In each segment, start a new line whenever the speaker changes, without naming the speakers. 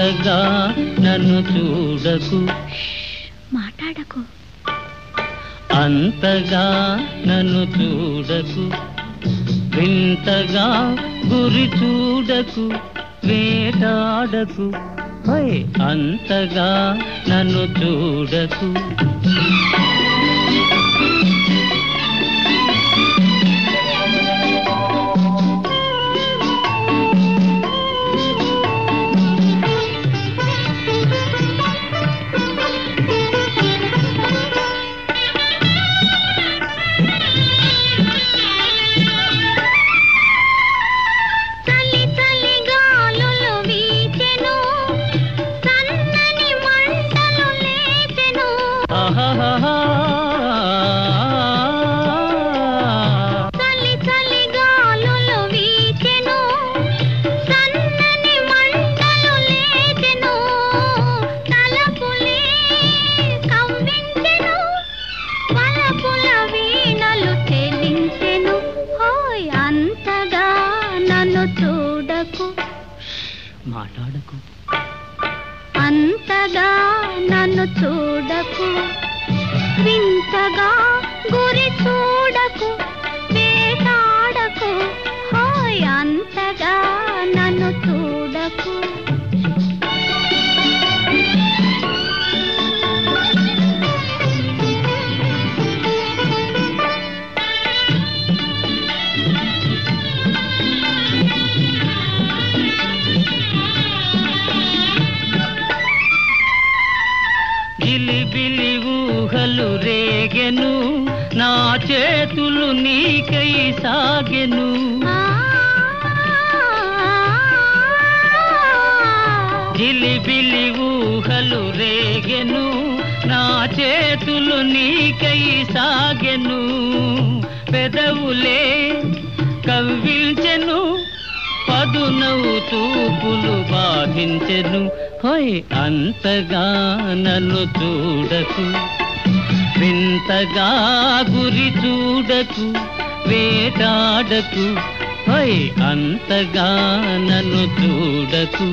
అంతగా నన్ను చూడకు,
మాట్లాడకు.
అంతగా నన్ను చూడకు, వింతగా గురి చూడకు, వేటాడకు. అంతగా నన్ను చూడకు. మాట్లాడకు.
అంతగా నన్ను చూడకు, వింతగా గురి చూడకు, వేటాడకు. అంతగా నన్ను చూడకు.
గిలిబిలి ఊహలు రేగెను, నా చేతులు నీకై సాగెను. గిలిబిలి ఊహలు రేగెను, నా చేతులు నీకై సాగెను. పెదవులే కవ్వించెను, పదునవు చూపులు బాధించెను. అంతగా నన్ను చూడకు, వింతగా గురి చూడకు, వేటాడకు. అంతగా నన్ను చూడకు.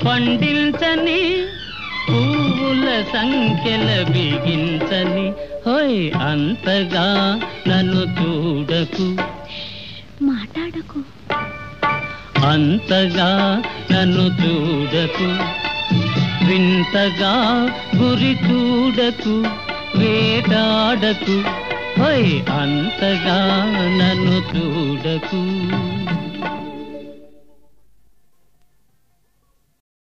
పండించని పువ్వుల సంఖ్యల బిగించని. అంతగా నన్ను చూడకు,
మాట్లాడకు.
అంతగా నన్ను చూడకు, వింతగా గురి చూడకు, వేటాడకు. అంతగా నన్ను చూడకు.